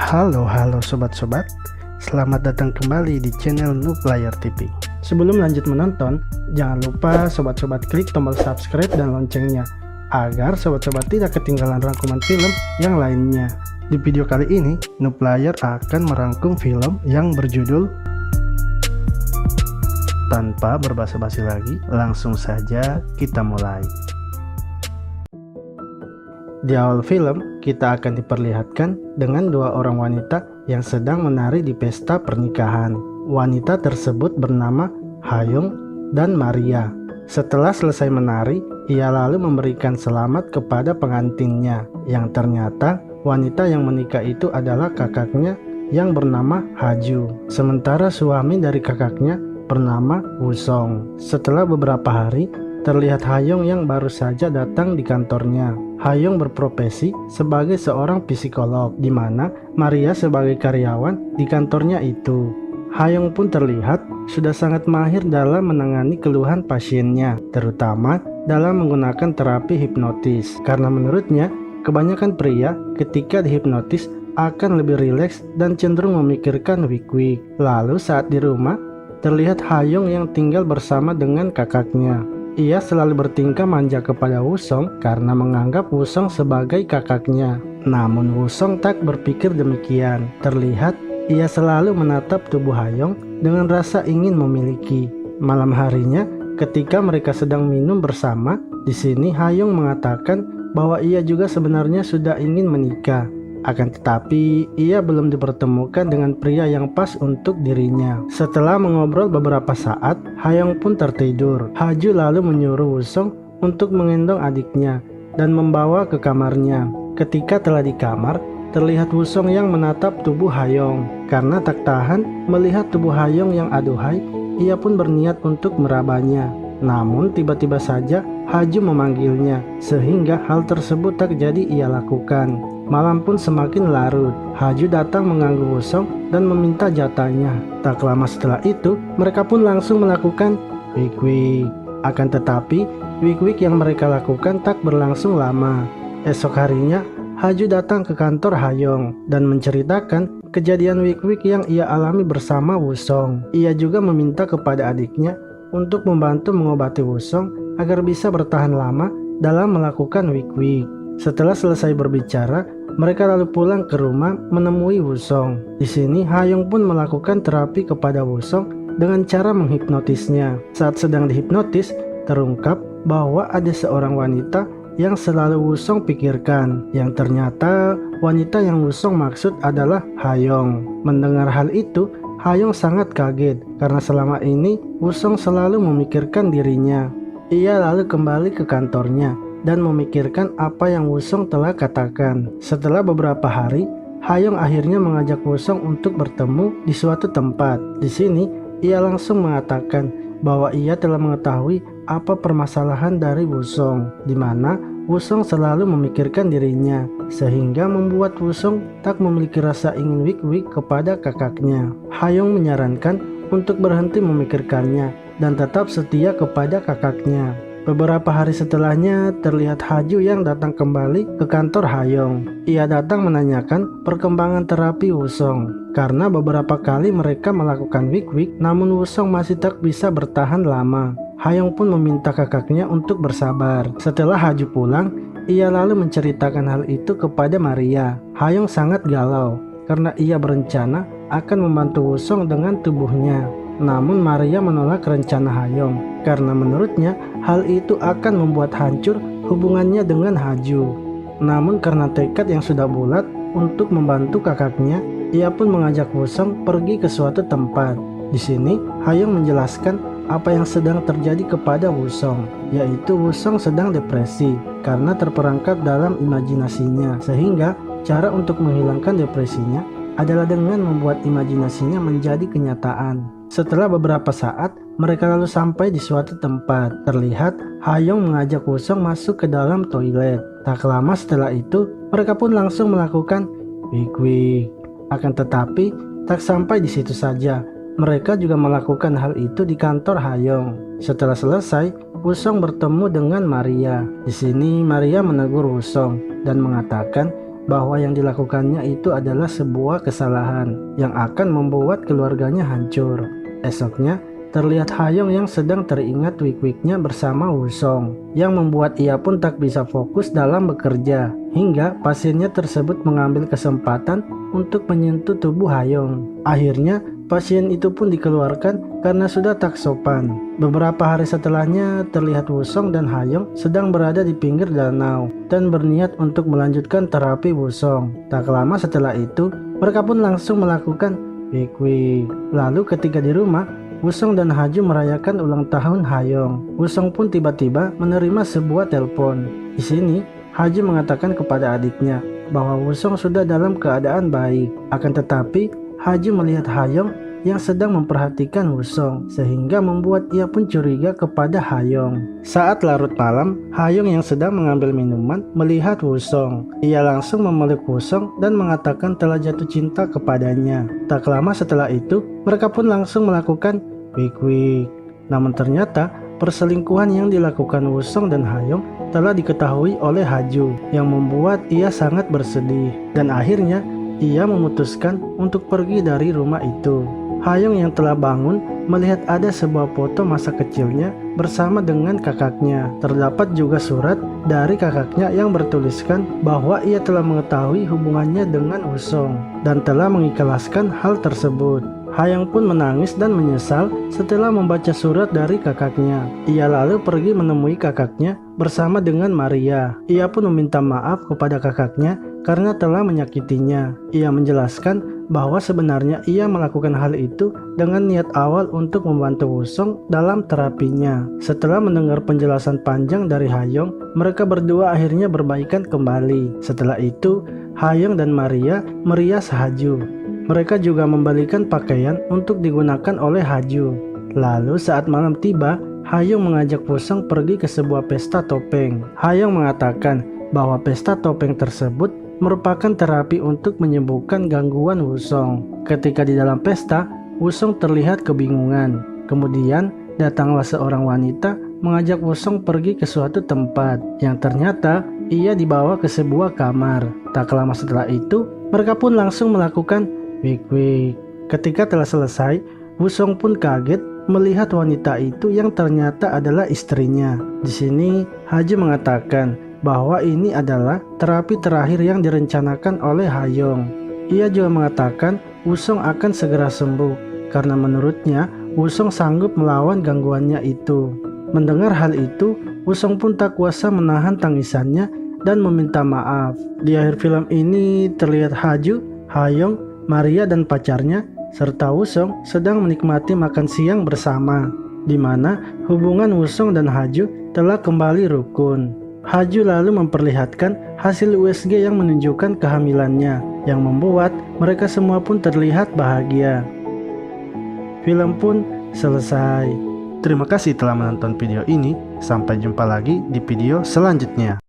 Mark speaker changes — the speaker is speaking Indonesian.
Speaker 1: Halo sobat-sobat, selamat datang kembali di channel Nuplayer TV. Sebelum lanjut menonton, jangan lupa sobat-sobat klik tombol subscribe dan loncengnya agar sobat-sobat tidak ketinggalan rangkuman film yang lainnya. Di video kali ini, Nuplayer akan merangkum film yang berjudul Tanpa berbasa-basi lagi, langsung saja kita mulai. Di awal film, kita akan diperlihatkan dengan dua orang wanita yang sedang menari di pesta pernikahan. Wanita tersebut bernama Hayong dan Maria. Setelah selesai menari, ia lalu memberikan selamat kepada pengantinnya, yang ternyata wanita yang menikah itu adalah kakaknya yang bernama Haju. Sementara suami dari kakaknya bernama Wusong. Setelah beberapa hari, terlihat Hayong yang baru saja datang di kantornya. Hayong berprofesi sebagai seorang psikolog, di mana Maria sebagai karyawan di kantornya itu. Hayong pun terlihat sudah sangat mahir dalam menangani keluhan pasiennya, terutama dalam menggunakan terapi hipnotis. Karena menurutnya, kebanyakan pria ketika dihipnotis akan lebih rileks dan cenderung memikirkan wik-wik. Lalu saat di rumah, terlihat Hayong yang tinggal bersama dengan kakaknya. Ia selalu bertingkah manja kepada Wusong karena menganggap Wusong sebagai kakaknya. Namun Wusong tak berpikir demikian. Terlihat ia selalu menatap tubuh Hayong dengan rasa ingin memiliki. Malam harinya, ketika mereka sedang minum bersama, di sini Hayong mengatakan bahwa ia juga sebenarnya sudah ingin menikah. Akan tetapi, ia belum dipertemukan dengan pria yang pas untuk dirinya. Setelah mengobrol beberapa saat, Hayong pun tertidur. Haju lalu menyuruh Wusong untuk menggendong adiknya dan membawa ke kamarnya. Ketika telah di kamar, terlihat Wusong yang menatap tubuh Hayong. Karena tak tahan melihat tubuh Hayong yang aduhai, ia pun berniat untuk merabanya. Namun tiba-tiba saja Haju memanggilnya, sehingga hal tersebut tak jadi ia lakukan. Malam pun semakin larut. Haju datang mengganggu Wusong dan meminta jatahnya. Tak lama setelah itu, mereka pun langsung melakukan wik-wik. Akan tetapi, wik-wik yang mereka lakukan tak berlangsung lama. Esok harinya, Haju datang ke kantor Hayong dan menceritakan kejadian wik-wik yang ia alami bersama Wusong. Ia juga meminta kepada adiknya untuk membantu mengobati Wusong agar bisa bertahan lama dalam melakukan wik-wik. Setelah selesai berbicara, mereka lalu pulang ke rumah menemui Wusong. Di sini Hayong pun melakukan terapi kepada Wusong dengan cara menghipnotisnya. Saat sedang dihipnotis, terungkap bahwa ada seorang wanita yang selalu Wusong pikirkan, yang ternyata wanita yang Wusong maksud adalah Hayong. Mendengar hal itu, Hayong sangat kaget karena selama ini Wusong selalu memikirkan dirinya. Ia lalu kembali ke kantornya dan memikirkan apa yang Wusong telah katakan. Setelah beberapa hari, Hayong akhirnya mengajak Wusong untuk bertemu di suatu tempat. Di sini, ia langsung mengatakan bahwa ia telah mengetahui apa permasalahan dari Wusong, di mana Wusong selalu memikirkan dirinya, sehingga membuat Wusong tak memiliki rasa ingin wik-wik kepada kakaknya. Hayong menyarankan untuk berhenti memikirkannya dan tetap setia kepada kakaknya. Beberapa hari setelahnya, terlihat Haju yang datang kembali ke kantor Hayong. Ia datang menanyakan perkembangan terapi Wusong. Karena beberapa kali mereka melakukan wik-wik, namun Wusong masih tak bisa bertahan lama. Hayong pun meminta kakaknya untuk bersabar. Setelah Haju pulang, ia lalu menceritakan hal itu kepada Maria. Hayong sangat galau karena ia berencana akan membantu Wusong dengan tubuhnya. Namun Maria menolak rencana Hayong karena menurutnya hal itu akan membuat hancur hubungannya dengan Haju. Namun karena tekad yang sudah bulat untuk membantu kakaknya, ia pun mengajak Wusong pergi ke suatu tempat. Di sini Hayong menjelaskan apa yang sedang terjadi kepada Wusong, yaitu Wusong sedang depresi karena terperangkap dalam imajinasinya, sehingga cara untuk menghilangkan depresinya adalah dengan membuat imajinasinya menjadi kenyataan. Setelah beberapa saat, mereka lalu sampai di suatu tempat. Terlihat Hayong mengajak Wusong masuk ke dalam toilet. Tak lama setelah itu, mereka pun langsung melakukan wik-wik. Akan tetapi, tak sampai di situ saja. Mereka juga melakukan hal itu di kantor Hayong. Setelah selesai, Wusong bertemu dengan Maria. Di sini Maria menegur Wusong dan mengatakan bahwa yang dilakukannya itu adalah sebuah kesalahan yang akan membuat keluarganya hancur. Esoknya, terlihat Hayong yang sedang teringat wik-wiknya bersama Wusong, yang membuat ia pun tak bisa fokus dalam bekerja, hingga pasiennya tersebut mengambil kesempatan untuk menyentuh tubuh Hayong. Akhirnya, pasien itu pun dikeluarkan karena sudah tak sopan. Beberapa hari setelahnya, terlihat Wusong dan Hayong sedang berada di pinggir danau dan berniat untuk melanjutkan terapi Wusong. Tak lama setelah itu, mereka pun langsung melakukan wik-wik. Lalu ketika di rumah, Wusong dan Haju merayakan ulang tahun Hayong. Wusong pun tiba-tiba menerima sebuah telepon. Di sini, Haju mengatakan kepada adiknya bahwa Wusong sudah dalam keadaan baik. Akan tetapi, Haju melihat Hayong yang sedang memperhatikan Wusong, sehingga membuat ia pun curiga kepada Hayong. Saat larut malam, Hayong yang sedang mengambil minuman melihat Wusong. Ia langsung memeluk Wusong dan mengatakan telah jatuh cinta kepadanya. Tak lama setelah itu, mereka pun langsung melakukan wik-wik. Namun ternyata, perselingkuhan yang dilakukan Wusong dan Hayong telah diketahui oleh Haju, yang membuat ia sangat bersedih. Dan akhirnya, ia memutuskan untuk pergi dari rumah itu. Hayong yang telah bangun melihat ada sebuah foto masa kecilnya bersama dengan kakaknya. Terdapat juga surat dari kakaknya yang bertuliskan bahwa ia telah mengetahui hubungannya dengan Wusong dan telah mengikhlaskan hal tersebut. Hayong pun menangis dan menyesal setelah membaca surat dari kakaknya. Ia lalu pergi menemui kakaknya bersama dengan Maria. Ia pun meminta maaf kepada kakaknya karena telah menyakitinya. Ia menjelaskan bahwa sebenarnya ia melakukan hal itu dengan niat awal untuk membantu Wusong dalam terapinya. Setelah mendengar penjelasan panjang dari Hayong, mereka berdua akhirnya berbaikan kembali. Setelah itu, Hayong dan Maria merias Haju. Mereka juga membalikan pakaian untuk digunakan oleh Haju. Lalu saat malam tiba, Hayong mengajak Wusong pergi ke sebuah pesta topeng. Hayong mengatakan bahwa pesta topeng tersebut merupakan terapi untuk menyembuhkan gangguan Wusong. Ketika di dalam pesta, Wusong terlihat kebingungan. Kemudian datanglah seorang wanita mengajak Wusong pergi ke suatu tempat yang ternyata ia dibawa ke sebuah kamar. Tak lama setelah itu, mereka pun langsung melakukan wik-wik. Ketika telah selesai, Wusong pun kaget melihat wanita itu yang ternyata adalah istrinya. Di sini, Haju mengatakan bahwa ini adalah terapi terakhir yang direncanakan oleh Hayong. Ia juga mengatakan Wusong akan segera sembuh karena menurutnya Wusong sanggup melawan gangguannya itu. Mendengar hal itu, Wusong pun tak kuasa menahan tangisannya dan meminta maaf. Di akhir film ini terlihat Haju, Hayong, Maria dan pacarnya serta Wusong sedang menikmati makan siang bersama, di mana hubungan Wusong dan Haju telah kembali rukun. Haju lalu memperlihatkan hasil USG yang menunjukkan kehamilannya, yang membuat mereka semua pun terlihat bahagia. Film pun selesai. Terima kasih telah menonton video ini. Sampai jumpa lagi di video selanjutnya.